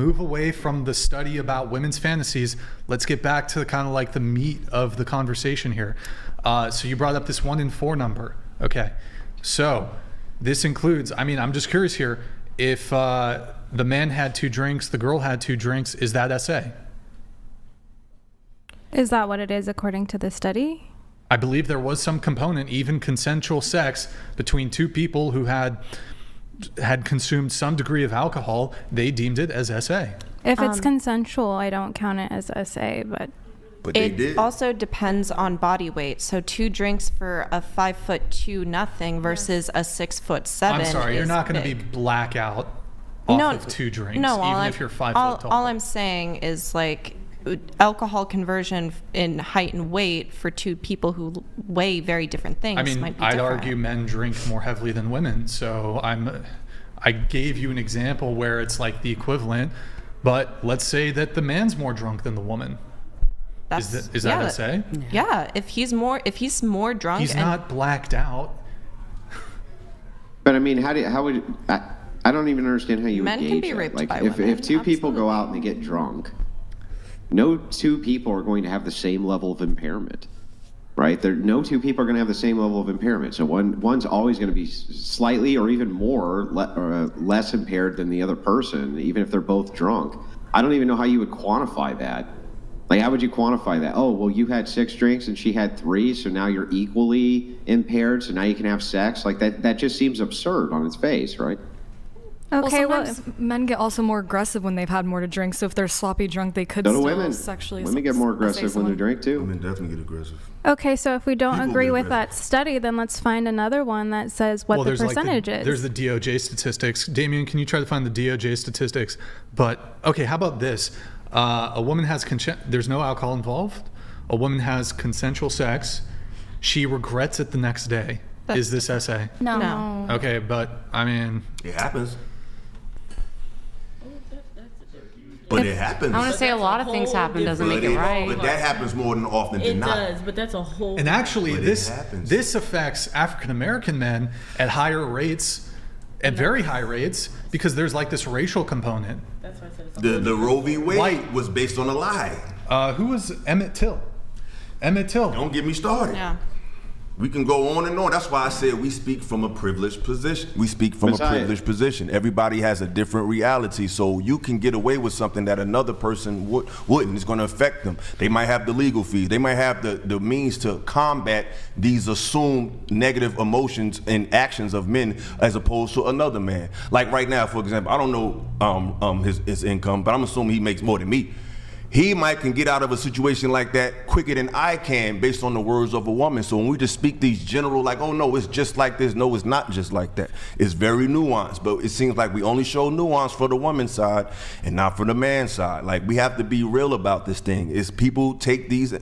move away from the study about women's fantasies. Let's get back to kind of like the meat of the conversation here. So you brought up this 1 in 4 number. Okay. So this includes, I mean, I'm just curious here. If the man had 2 drinks, the girl had 2 drinks, is that SA? Is that what it is according to the study? I believe there was some component, even consensual sex between 2 people who had consumed some degree of alcohol. They deemed it as SA. If it's consensual, I don't count it as SA, but they did. Also depends on body weight. So 2 drinks for a 5'2" nothing versus a 6'7". I'm sorry, you're not going to be blackout off of 2 drinks, even if you're 5 foot tall. All I'm saying is like alcohol conversion in height and weight for 2 people who weigh very different things. I mean, might be I'd different. argue men drink more heavily than women. So I gave you an example where it's like the equivalent, but let's say that the man's more drunk than the woman. Is that SA? Yeah, if he's more drunk, he's not blacked out. But I mean, how would I don't even understand how you men would can gauge be that. raped Like by if women. 2 people go out and they get drunk, no 2 people are going to have the same level of impairment, right? No 2 people are going to have the same level of impairment. So one's always going to be slightly or even more less impaired than the other person, even if they're both drunk. I don't even know how you would quantify that. Like, how would you quantify that? Oh, well, you had 6 drinks and she had 3, so now you're equally impaired, so now you can have sex? Like, that just seems absurd on its face, right? Okay, well, sometimes men get also more aggressive when they've had more to drink, so if they're sloppy drunk, they could So do still women. sexually Women get more aggressive when they drink, too. Women definitely get aggressive. Okay, so if we don't People agree get with aggressive. that study, then let's find another one that says what the percentage is. There's the DOJ statistics. Damien, can you try to find the DOJ statistics? But, okay, how about this? A woman has there's no alcohol involved. A woman has consensual sex. She regrets it the next day. Is this SA? No. Okay, but I mean, It happens. But it happens. I want to say a lot of things happen doesn't make it right. But that happens more than often than not. It does, but that's a whole. and actually, But it happens. this affects African American men at higher rates, at very high rates, because there's like this racial component. That's why I said it's a The Roe v. Wade White. was based on a lie. Who was Emmett Till? Emmett Till. Don't get me started. Yeah. We can go on and on. That's why I said we speak from a privileged position. We speak from Messiah. a privileged position. Everybody has a different reality, so you can get away with something that another person wouldn't. It's going to affect them. They might have the legal fees. They might have the means to combat these assumed negative emotions and actions of men as opposed to another man. Like right now, for example, I don't know his income, but I'm assuming he makes more than me. He might can get out of a situation like that quicker than I can based on the words of a woman. So when we just speak these general, like, oh no, it's just like this. No, it's not just like that. It's very nuanced, but it seems like we only show nuance for the woman's side and not for the man's side. Like, we have to be real about this thing. Is people take these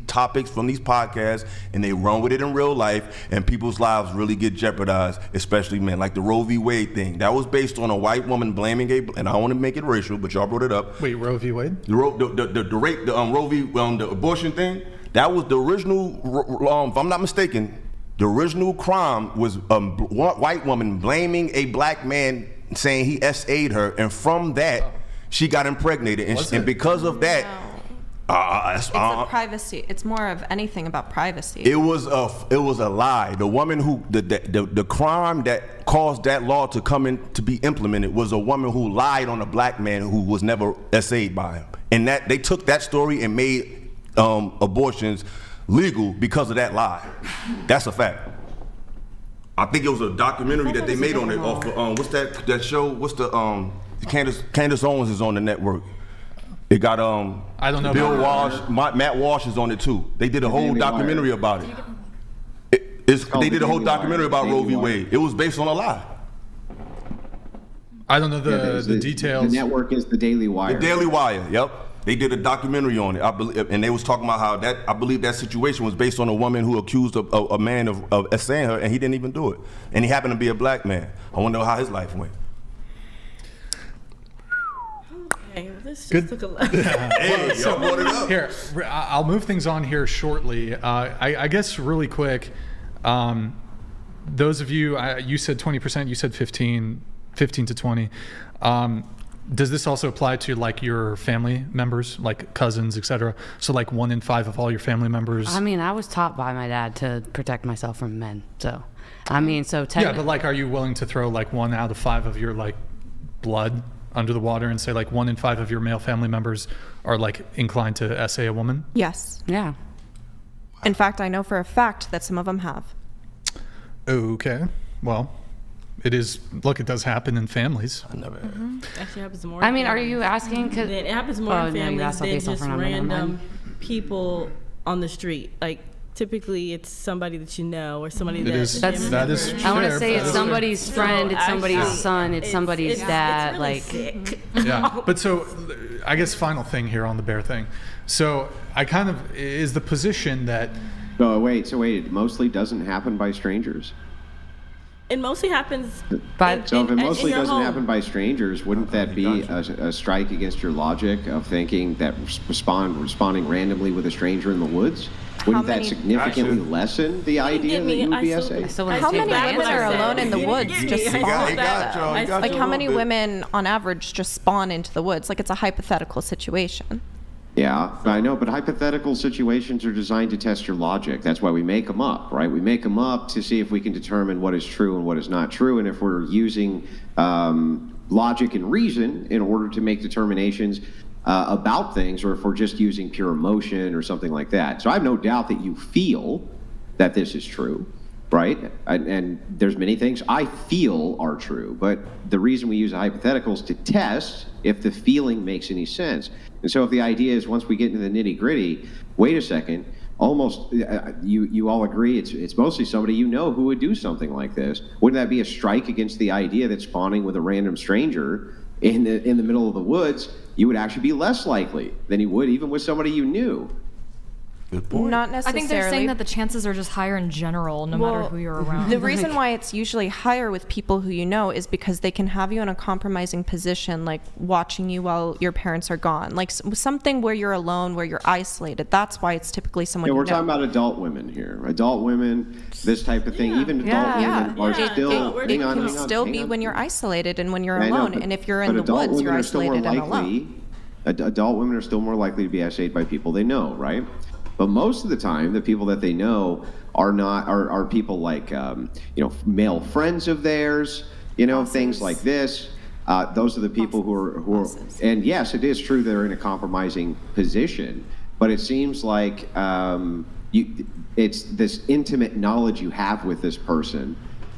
topics from these podcasts and they run with it in real life, and people's lives really get jeopardized, especially men. Like the Roe v. Wade thing. That was based on a white woman blaming and I don't want to make it racial, but y'all brought it up. Wait, Roe v. Wade? The rape, Roe v. The abortion thing, that was the original, if I'm not mistaken, the original crime was a white woman blaming a black man saying he SA'd her, and from that, she got impregnated. And because of that, It's a privacy. It's more of anything about privacy. it was a lie. The woman who, the crime that caused that law to come in to be implemented was a woman who lied on a black man who was never SA'd by him. And that they took that story and made abortions legal because of that lie. That's a fact. I think it was a documentary that they made on it off of, what's that show? What's the Candace Owens is on the network. It got I don't know Bill about Walsh, Matt Walsh is on it too. They did a whole Daily documentary Wire. about it. They did a whole Daily documentary Wire. about Roe v. Daily Wire. Wade. It was based on a lie. I don't know the details. The network is the Daily Wire. The Daily Wire, yep. They did a documentary on it, I believe, and they was talking about how I believe that situation was based on a woman who accused a man of saying her, and he didn't even do it. And he happened to be a black man. I wonder how his life went. Okay, this just Good. took a lot. Hey, y'all brought it up. Here, I'll move things on here shortly. I guess really quick, those of you, you said 20%, you said 15 to 20. Does this also apply to like your family members, like cousins, etc.? So like 1 in 5 of all your family members. I mean, I was taught by my dad to protect myself from men. So, Yeah, but like, are you willing to throw like 1 out of 5 of your like blood under the water and say like 1 in 5 of your male family members are like inclined to essay a woman? Yes. yeah. In fact, I know for a fact that some of them have. Okay. Well, it does happen in families. I never. Actually happens more. I mean, are you asking? Cause, It happens more Oh, in no, you families asked than based off just her number, never random mind. people on the street. Like typically, it's somebody that you know or somebody that. That is I want to fair. say That it's is somebody's So, friend, it's somebody's actually, son, it's somebody's dad. It's really like, sick. fair. Yeah. But so I guess final thing here on the bear thing. So I kind of is the position that So wait, it mostly doesn't happen by strangers. It mostly happens. But- So if it in mostly your doesn't home. happen by strangers, wouldn't that be a strike against your logic of thinking that responding randomly with a stranger in the woods? Wouldn't that many- significantly lessen the idea get that me. you would be I still- I essayed? still want to How take many my women answer. are alone in the woods just He got spawn? y'all. He got Like you a how many little bit. women on average just spawn into the woods? Like it's a hypothetical situation. Yeah, I know, but hypothetical situations are designed to test your logic. That's why we make them up, right? We make them up to see if we can determine what is true and what is not true, and if we're using logic and reason in order to make determinations about things, or if we're just using pure emotion or something like that. So I have no doubt that you feel that this is true, right? And there's many things I feel are true, but the reason we use a hypothetical is to test if the feeling makes any sense. And so if the idea is once we get into the nitty gritty, wait a second, almost you all agree it's mostly somebody you know who would do something like this. Wouldn't that be a strike against the idea that spawning with a random stranger in the middle of the woods, you would actually be less likely than you would even with somebody you knew? Good point. Not I necessarily. think they're saying that the chances are just higher in general, no matter who you're around. The reason why it's usually higher with people who you know is because they can have you in a compromising position, like watching you while your parents are gone, like something where you're alone, where you're isolated. That's why it's typically someone Yeah, you we're know. talking about adult women here. Adult women, this type of thing. Even adult women are Yeah. still. It It hang on, can hang on, still hang be on. when you're isolated and when you're I know, alone. And if you're in but the adult woods, you're women are still more isolated and alone. Adult women are still more likely to be essayed by people they know, right? But most of the time, the people that they know are people like male friends of theirs, things like this. Those are the people who are and yes, it is true they're in a compromising position, but it seems like it's this intimate knowledge you have with this person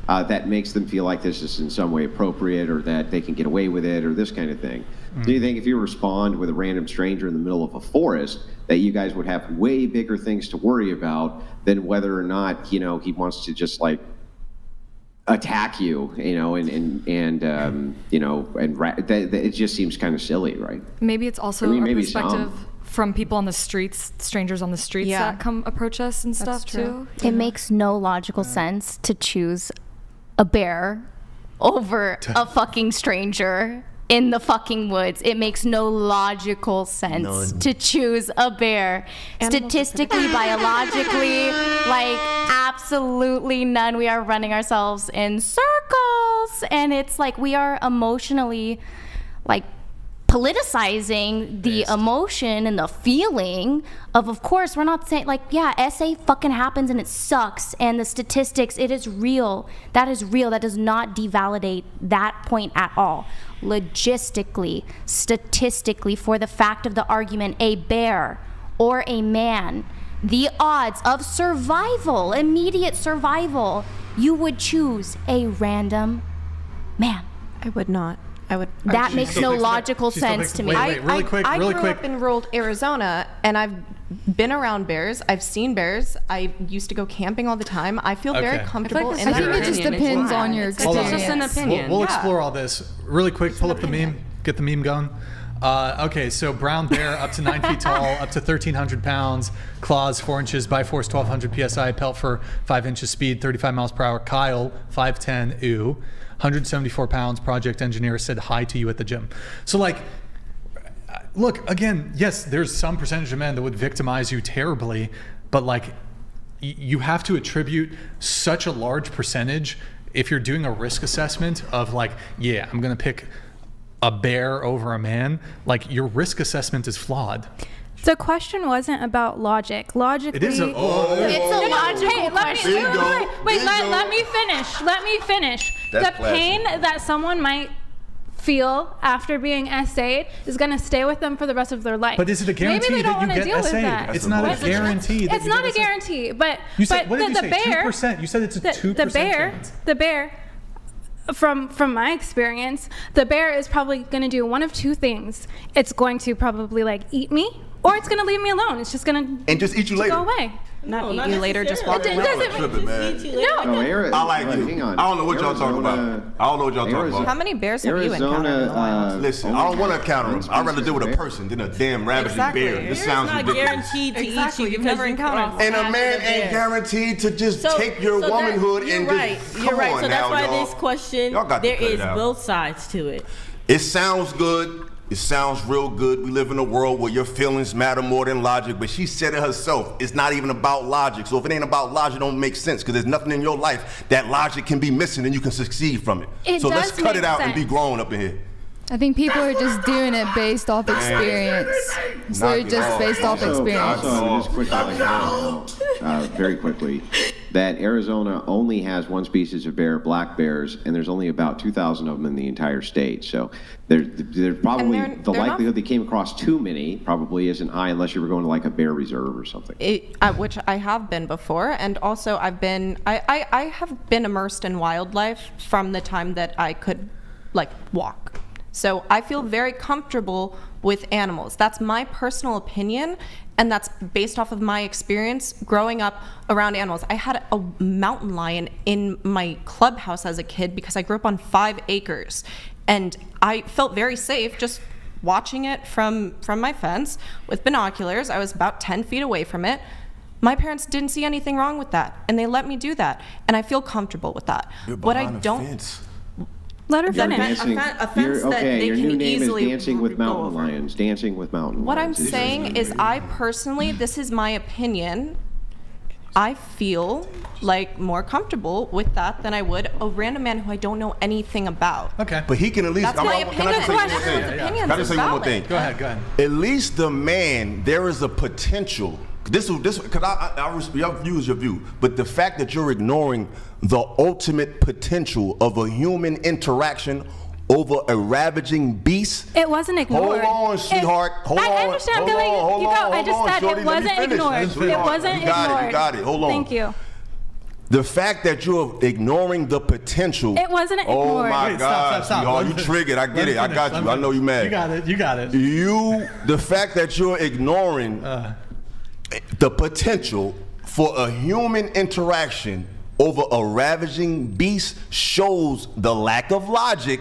that makes them feel like this is in some way appropriate, or that they can get away with it, or this kind of thing. Do you think if you respond with a random stranger in the middle of a forest, that you guys would have way bigger things to worry about than whether or not he wants to just like attack you, it just seems kind of silly, right? Maybe it's also I mean, a maybe perspective some. from people on the streets, strangers on the streets Yeah. that come approach us and That's stuff true. too. It makes no logical sense to choose a bear over a fucking stranger in the fucking woods. It makes no logical sense to choose a bear. Statistically, biologically, like absolutely none. We are running ourselves in circles. And it's like we are emotionally like politicizing the emotion and the feeling of course, we're not saying, like, yeah, SA fucking happens and it sucks. And the statistics, it is real. That is real. That does not devalidate that point at all. Logistically, statistically, for the fact of the argument, a bear or a man, the odds of survival, immediate survival, you would choose a random man. I would not. I would. That She makes still no thinks that- logical she still sense thinks- to me. wait, really quick. I grew up in rural Arizona, and I've been around bears. I've seen bears. I used to go camping all the time. I feel very Okay. comfortable this in is I that. think it just opinion. It's depends not. on your It's Hold on. just an experience. opinion. We'll Yeah. explore all this really quick. Pull up the meme. Get the meme going. Okay, so brown bear up to 9 feet tall, up to 1,300 pounds, claws 4 inches, by force 1,200 psi, pelt for 5 inches, speed 35 miles per hour. Kyle 5'10", 174 pounds. Project engineer said hi to you at the gym. So like, look, again, yes, there's some percentage of men that would victimize you terribly, but like, you have to attribute such a large percentage if you're doing a risk assessment of like, yeah, I'm gonna pick a bear over a man, like your risk assessment is flawed. The question wasn't about logic. Logically, It is a It's a logical Hey, question. let me finish. Let me finish. That's The pain that someone might feel after being SA'd is going to stay with them for the rest of their life. But is it a guarantee Maybe they don't that you want to get deal with SA'd? that. It's not a guarantee. that It's you not get a guarantee, but You said, what did you the say? bear, 2%. You said it's a 2% chance. the bear, from my experience, the bear is probably going to do one of two things. It's going to probably like eat me, or it's going to leave me alone. It's just going to And just eat you later. go away. Not eat you later, just walk It away. doesn't Tripping, man. No, I like you. Hang on. I don't know what y'all talking about. Arizona- I don't know what y'all talking How about. many bears have you encountered in the wild? Listen, I don't want to encounter them. I'd rather deal with a person than a damn ravaging Exactly. bear. This It's sounds not ridiculous. guaranteed to Exactly, eat you you've because never you encountered crossed And a paths man with ain't bear. guaranteed to just take your womanhood you're and right. just You're come right. on So that's now, why y'all. this question, Y'all got to there cut it is out. both sides to it. It sounds good. It sounds real good. We live in a world where your feelings matter more than logic, but she said it herself. It's not even about logic. So if it ain't about logic, it don't make sense because there's nothing in your life that logic can be missing and you can succeed from it. So let's does cut it make out and be sense. grown up in here. I think people are just doing it based off experience. So they're Knock it just off. based off experience. Also, just quickly, very quickly, that Arizona only has one species of bear, black bears, and there's only about 2,000 of them in the entire state. So they're probably, And the they're not- likelihood they came across too many probably isn't high unless you were going to like a bear reserve or something. Which I have been before, and also I have been immersed in wildlife from the time that I could like walk. So I feel very comfortable with animals. That's my personal opinion, and that's based off of my experience growing up around animals. I had a mountain lion in my clubhouse as a kid because I grew up on 5 acres, and I felt very safe just watching it from my fence with binoculars. I was about 10 feet away from it. My parents didn't see anything wrong with that, and they let me do that, and I feel comfortable with that. What I don't Let her You're finish. dancing- a fence that they your can new name is easily Dancing with go Mountain over. Lions. Dancing with Mountain What I'm Lions. saying is, I personally, this is my opinion, I feel like more comfortable with that than I would a random man who I don't know anything about. Okay. But he can at least. That's my Can I opinion. just say one more Everyone's thing? opinions Can I just say are one more valid. thing? Go ahead. At least the man, there is a potential. This, because I'll use your view, but the fact that you're ignoring the ultimate potential of a human interaction over a ravaging beast. It wasn't ignored. Hold on, sweetheart. Hold on. I understand. Hold Billy, on, hold you go. on, I just hold on, said shorty, it let me wasn't finish. ignored. It Sweetheart, wasn't you got ignored. it. You got it. Hold on. Thank you. The fact that you're ignoring the potential. It wasn't Oh ignored. my Wait, God, stop. sweetheart, Let you me triggered. I Let get me it. I finish. got Let you. me I know you mad. You got it. The fact that you're ignoring the potential for a human interaction over a ravaging beast shows the lack of logic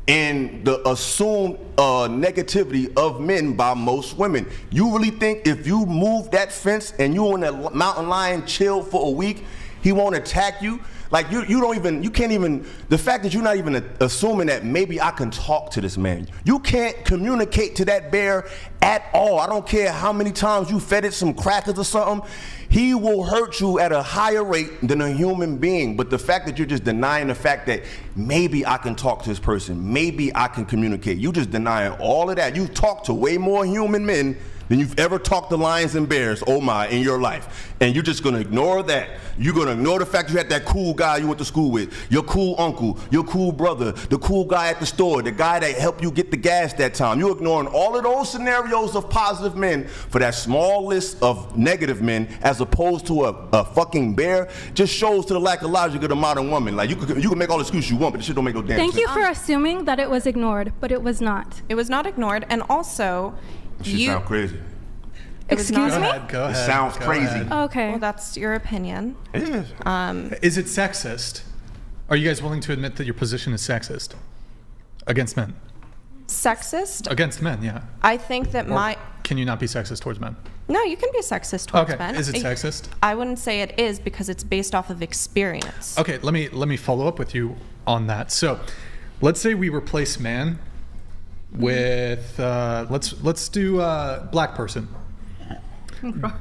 and the assumed negativity of men by most women. You really think if you move that fence and you and that mountain lion chill for a week, he won't attack you? Like you can't even, the fact that you're not even assuming that maybe I can talk to this man. You can't communicate to that bear at all. I don't care how many times you fed it some crackers or something. He will hurt you at a higher rate than a human being. But the fact that you're just denying the fact that maybe I can talk to this person, maybe I can communicate, you just denying all of that. You've talked to way more human men than you've ever talked to lions and bears, oh my, in your life. And you're just gonna ignore that. You're gonna ignore the fact you had that cool guy you went to school with, your cool uncle, your cool brother, the cool guy at the store, the guy that helped you get the gas that time. You're ignoring all of those scenarios of positive men for that small list of negative men as opposed to a fucking bear. Just shows to the lack of logic of the modern woman. Like you can make all the excuses you want, but this shit don't make no damn sense. Thank you for assuming that it was ignored, but it was not. It was not ignored, and also, Shit sound crazy. It was Excuse not. me? Go ahead. It sounds Go crazy. ahead. Okay. Well, that's your opinion. It is. Is it sexist? Are you guys willing to admit that your position is sexist? Against men? Sexist? Against men, yeah. I think that Or can you not be sexist towards men? No, you can be sexist towards Okay. men. Is it sexist? I wouldn't say it is because it's based off of experience. Okay, let me follow up with you on that. So, let's say we replace man with let's do black person.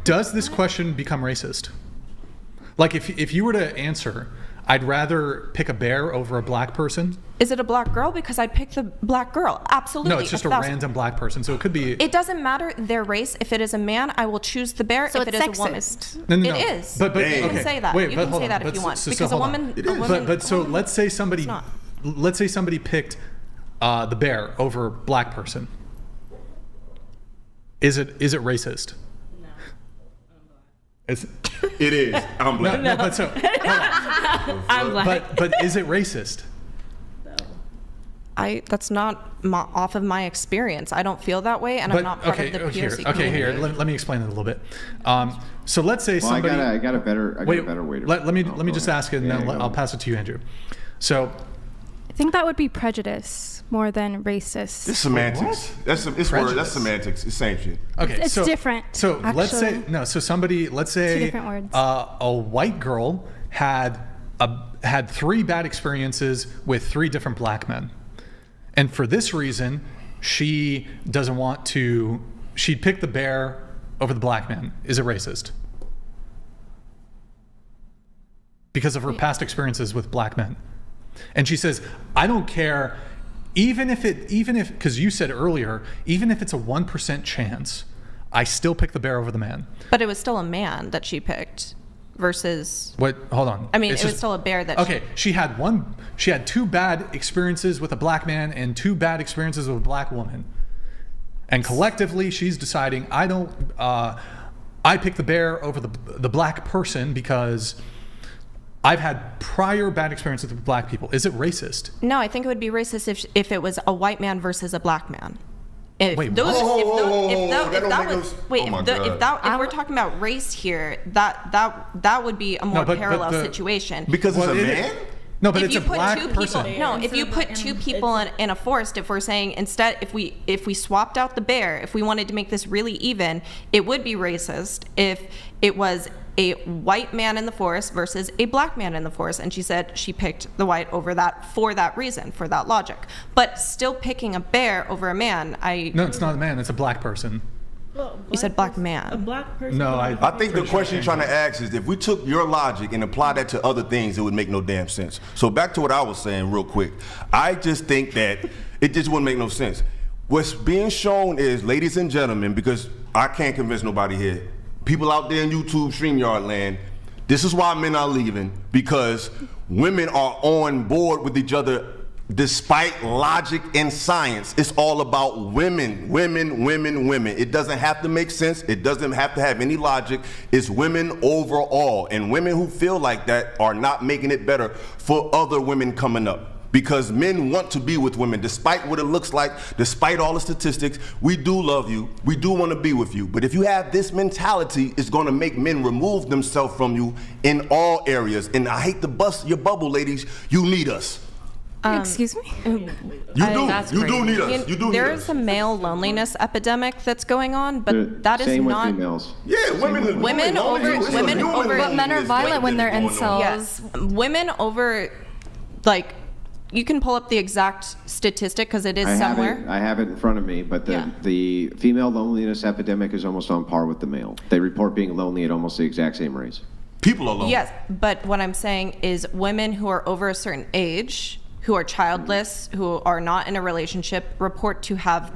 Does this question become racist? Like if you were to answer, I'd rather pick a bear over a black person. Is it a black girl? Because I'd pick the black girl. Absolutely. No, it's just a random black person. So it could be. It doesn't matter their race. If it is a man, I will choose the bear. So if it it's is a woman, sexist. No. it is. But you okay. can say that. Wait, you but can hold say on. that But if you want. so Because hold a on. woman. It a is. woman But so let's say somebody, not. let's say somebody picked the bear over black person. Is it racist? No. It's. It is. I'm black. No, but so. I'm black. But is it racist? That's not off of my experience. I don't feel that way, and I'm not part of the POC community. Here. Let me explain it a little bit. So let's say Well, somebody. I got a better way to. Let me just ask it, and then I'll pass it to you, Andrew. So. I think that would be prejudice more than racist. It's semantics. That's semantics. It's same shit. Okay, It's different, So let's say actually. no. So somebody, let's say Two different words. A white girl had 3 bad experiences with 3 different black men, and for this reason, she doesn't want to. She'd pick the bear over the black man. Is it racist? Because of her past experiences with black men, and she says, "I don't care." Even if, because you said earlier, even if it's a 1% chance, I still pick the bear over the man. But it was still a man that she picked versus. What? Hold on. I mean, it was still a bear that. Okay, she had 2 bad experiences with a black man and 2 bad experiences with a black woman, and collectively, she's deciding I pick the bear over the black person because I've had prior bad experiences with black people. Is it racist? No, I think it would be racist if it was a white man versus a black man. If Wait, those, whoa, if we're talking about race here, that would be a more parallel situation. Because it's a man? No, but if it's a black person. If you put 2 people in a forest, if we're saying instead, if we swapped out the bear, if we wanted to make this really even, it would be racist if it was a white man in the forest versus a black man in the forest. And she said she picked the white over that for that reason, for that logic. But still picking a bear over a man, No, it's not a man, it's a black person. You said black man. A black person. No, I think the question you're trying to ask is if we took your logic and applied that to other things, it would make no damn sense. So back to what I was saying real quick. I just think that it just wouldn't make no sense. What's being shown is, ladies and gentlemen, because I can't convince nobody here, people out there in YouTube, StreamYard land, this is why men are leaving, because women are on board with each other despite logic and science. It's all about women. It doesn't have to make sense. It doesn't have to have any logic. It's women overall. And women who feel like that are not making it better for other women coming up. Because men want to be with women, despite what it looks like, despite all the statistics. We do love you. We do want to be with you. But if you have this mentality, it's going to make men remove themselves from you in all areas. And I hate to bust your bubble, ladies. You need us. Excuse me? You do need us. There is a male loneliness epidemic that's going on, but that is Same with not. females. Yeah, women over. But men are violent when they're incels. Yes, women over, like. You can pull up the exact statistic because it is somewhere. I have it in front of me, but the female loneliness epidemic is almost on par with the male. They report being lonely at almost the exact same rates. People are lonely. Yes, but what I'm saying is women who are over a certain age, who are childless, who are not in a relationship, report to have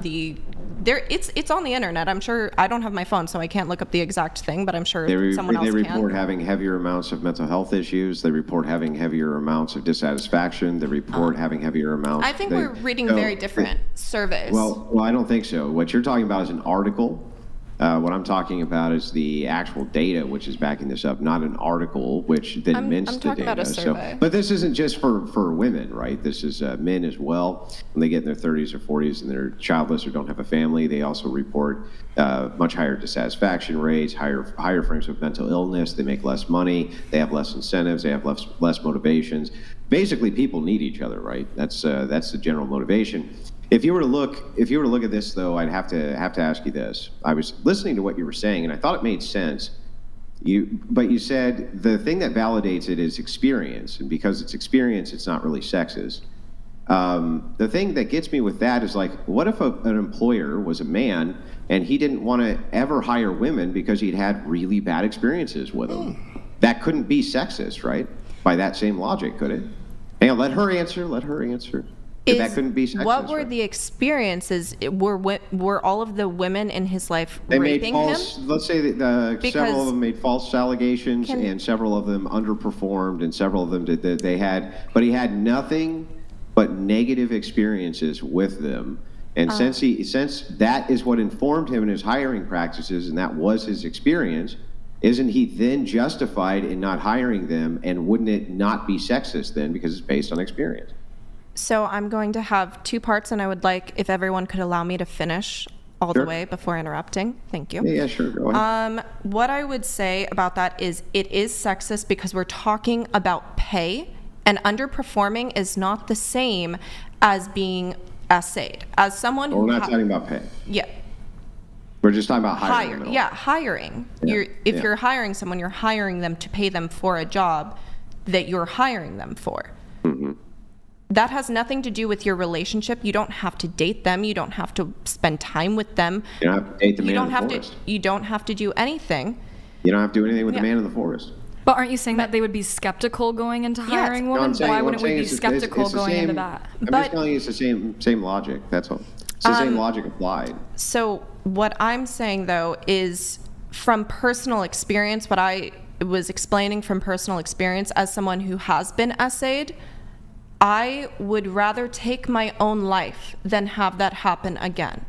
it's on the internet. I'm sure, I don't have my phone, so I can't look up the exact thing, but I'm sure someone else can. They report having heavier amounts of mental health issues. They report having heavier amounts of dissatisfaction. They report having heavier amounts. I think we're reading very different surveys. Well, I don't think so. What you're talking about is an article. What I'm talking about is the actual data, which is backing this up, not an article, which then mints the data. About a survey. But this isn't just for women, right? This is men as well. When they get in their 30s or 40s and they're childless or don't have a family, they also report much higher dissatisfaction rates, higher frames of mental illness. They make less money. They have less incentives. They have less motivations. Basically, people need each other, right? That's the general motivation. If you were to look at this, though, I'd have to ask you this. I was listening to what you were saying, and I thought it made sense. But you said the thing that validates it is experience, and because it's experience, it's not really sexist. The thing that gets me with that is, like, what if an employer was a man and he didn't want to ever hire women because he'd had really bad experiences with them? That couldn't be sexist, right? by that same logic, could it? Hang on, let her answer. That couldn't be sexist. What were right? the experiences? Were all of the women in his life They made raping false. him? Let's say that several of them made false allegations, Can- and several of them underperformed, and several of them did that. But he had nothing but negative experiences with them. And since that is what informed him in his hiring practices, and that was his experience, isn't he then justified in not hiring them? And wouldn't it not be sexist then, because it's based on experience? So I'm going to have two parts, and I would like if everyone could allow me to finish all the Sure. way before interrupting. Thank you. Yeah, sure. Go ahead. What I would say about that is it is sexist because we're talking about pay, and underperforming is not the same as being essayed. As someone We're who not talking about pay. yeah, We're just talking about hiring. them. hiring. Yeah, If yeah. you're hiring someone, you're hiring them to pay them for a job that you're hiring them for. Mm-hmm. That has nothing to do with your relationship. You don't have to date them. You don't have to spend time with them. You don't have to date the You man don't in the have forest. to. You don't have to do anything. You don't have to do anything with Yeah. the man in the forest. But aren't you saying that they would be skeptical going into hiring No, I'm women? saying- Why what I'm wouldn't we saying be is skeptical it's the going same- into that? I'm But- just telling you it's the same logic. That's all. It's the same logic applied. So what I'm saying though is from personal experience, what I was explaining from personal experience as someone who has been essayed, I would rather take my own life than have that happen again.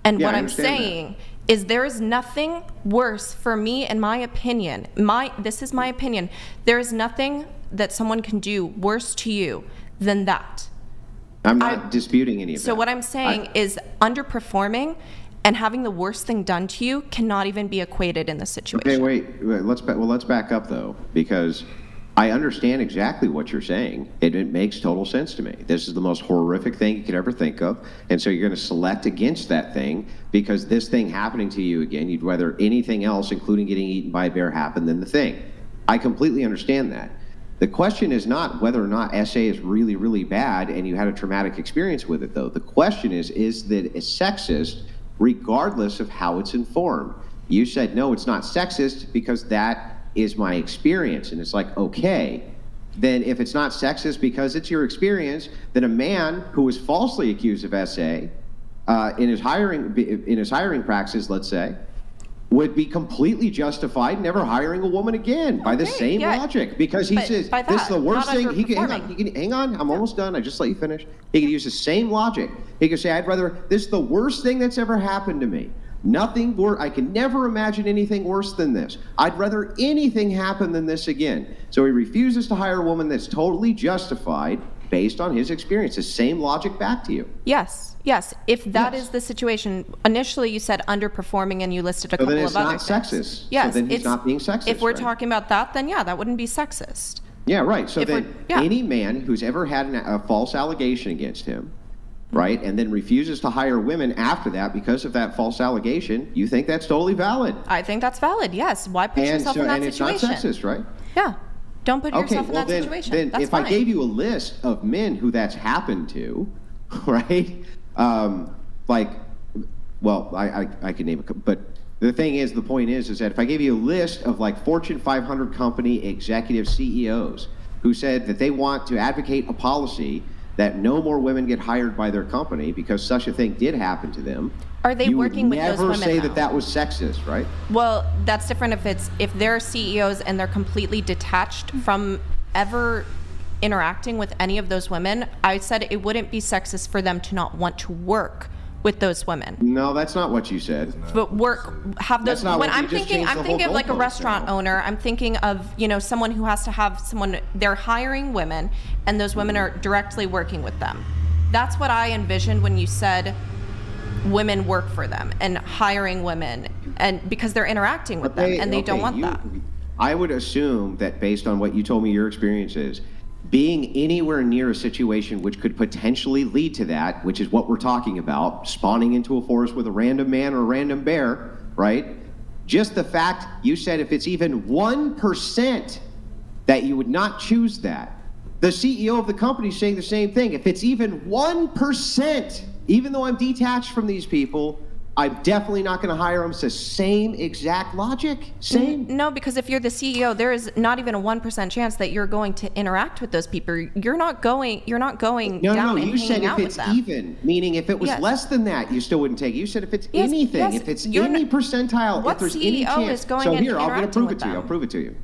And Yeah, what I I'm understand that. saying is there is nothing worse for me, in my opinion. This is my opinion. There is nothing that someone can do worse to you than that. I'm not disputing any of that. So what I'm saying is underperforming and having the worst thing done to you cannot even be equated in this situation. Okay, wait. Let's back up though, because I understand exactly what you're saying. It makes total sense to me. This is the most horrific thing you could ever think of, and so you're going to select against that thing because this thing happening to you again, you'd rather anything else, including getting eaten by a bear, happen than the thing. I completely understand that. The question is not whether or not SA is really, really bad and you had a traumatic experience with it, though. The question is that it's sexist regardless of how it's informed? You said, no, it's not sexist because that is my experience. And it's like, okay, then if it's not sexist because it's your experience, then a man who was falsely accused of SA in his hiring practices, let's say, would be completely justified never hiring a woman again by the same logic, because he says this is the worst thing. Hang on, I'm almost done. I just let you finish. He could use the same logic. He could say, this is the worst thing that's ever happened to me. Nothing worse. I can never imagine anything worse than this. I'd rather anything happen than this again. So he refuses to hire a woman that's totally justified based on his experience. The same logic back to you. Yes. If that is the situation, initially you said underperforming and you listed a couple of other things. So then it's not sexist. Yes. So then he's not being sexist. If we're right? talking about that, then yeah, that wouldn't be sexist. Yeah, right. So If then any man who's ever had a false allegation against him, right, and then refuses to hire women after that because of that false allegation, you think that's totally valid? I think that's valid, yes. Why put yourself in that situation? And it's not sexist, right? Yeah. Don't put yourself in that then, situation. Then That's if fine. I gave you a list of men who that's happened to, right? I could name a couple, but the point is that if I gave you a list of like Fortune 500 company executive CEOs who said that they want to advocate a policy that no more women get hired by their company because such a thing did happen to them, Are they working with those women? You would never say though? that was sexist, right? Well, that's different if they're CEOs and they're completely detached from ever interacting with any of those women. I said it wouldn't be sexist for them to not want to work with those women. No, that's not what you said. But have those. That's not When what you I'm just thinking, changed I'm the thinking of whole like a goalpost restaurant now. owner. I'm thinking of someone who has to have someone. They're hiring women, and those women are directly working with them. That's what I envisioned when you said women work for them and hiring women, and because they're interacting with them and they don't want that. I would assume that based on what you told me your experience is, being anywhere near a situation which could potentially lead to that, which is what we're talking about, spawning into a forest with a random man or a random bear, right? Just the fact you said if it's even 1% that you would not choose that. The CEO of the company is saying the same thing. If it's even 1%, even though I'm detached from these people, I'm definitely not going to hire him. It's the same exact logic. Same. No, because if you're the CEO, there is not even a 1% chance that you're going to interact with those people. You're not going No, down and you said hanging if out with it's them. even, meaning if it was Yes. less than that, you still wouldn't take it. You said if it's Yes, anything, yes, if it's you're any not- percentile, if what there's any CEO chance. is going so and here, I'm going to interacting prove it with to you. them? I'll prove it to you.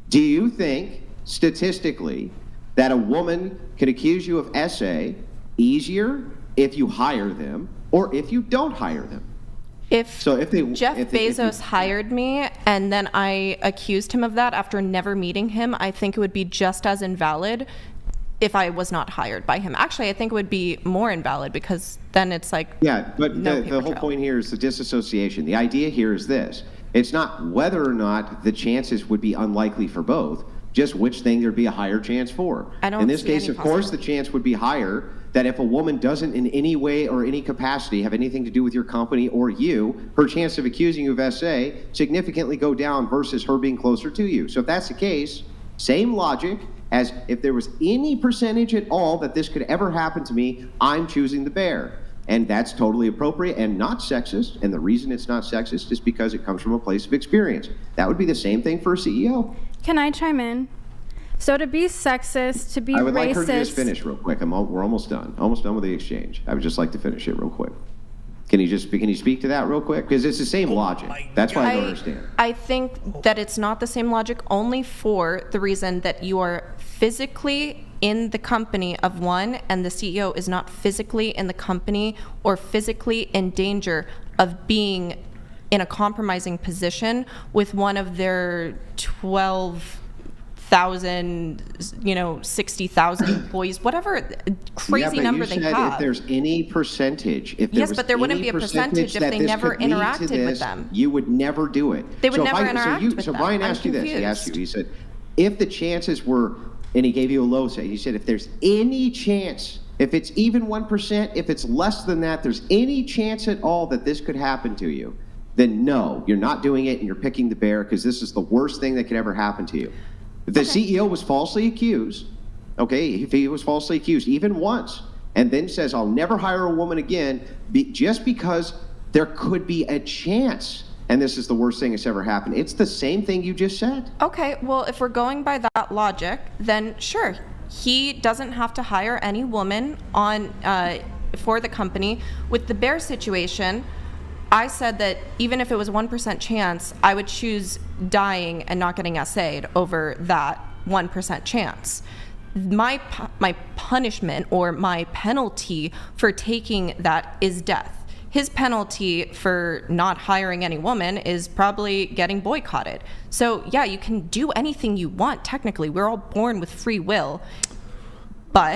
Do you think, statistically, that a woman can accuse you of SA easier if you hire them or if you don't hire them? If Jeff if Bezos hired me and then I accused him of that after never meeting him, I think it would be just as invalid if I was not hired by him. Actually, I think it would be more invalid because then it's like Yeah, but no the paper whole trail. point here is the disassociation. The idea here is this. It's not whether or not the chances would be unlikely for both, just which thing there'd be a higher chance for. I don't In this see case, any of course, the chance would be higher that if a woman doesn't in any way or any capacity have anything to do with your company or you, her chance of accusing you of SA significantly go down versus her being closer to you. So if that's the case, same logic as if there was any percentage at all that this could ever happen to me, I'm choosing the bear. And that's totally appropriate and not sexist. And the reason it's not sexist is because it comes from a place of experience. That would be the same thing for a CEO. Can I chime in? So to be sexist, to be I would racist. like her to just finish real quick. We're almost done. Almost done with the exchange. I would just like to finish it real quick. Can you speak to that real quick? Because it's the same logic. That's why I don't understand. I think that it's not the same logic only for the reason that you are physically in the company of one and the CEO is not physically in the company or physically in danger of being in a compromising position with one of their 12,000, 60,000 employees, whatever crazy number they You said have. if there's any percentage, if Yes, was but there wouldn't any be a percentage if that they this never could lead to interacted with this, them. You would never do it. They would So if never interact with So them. Brian I'm asked you this. He asked you. confused. He said, if the chances were, and he gave you a low say. He said, if there's any chance, if it's even 1%, if it's less than that, there's any chance at all that this could happen to you, then no, you're not doing it and you're picking the bear because this is the worst thing that could ever happen to you. If the CEO was falsely accused, okay, if he was falsely accused even once, and then says, I'll never hire a woman again, just because there could be a chance, and this is the worst thing that's ever happened. It's the same thing you just said. Okay, well, if we're going by that logic, then sure, he doesn't have to hire any woman on for the company. With the bear situation, I said that even if it was 1% chance, I would choose dying and not getting SA'd over that 1% chance. My punishment or my penalty for taking that is death. His penalty for not hiring any woman is probably getting boycotted. So yeah, you can do anything you want technically. We're all born with free will. But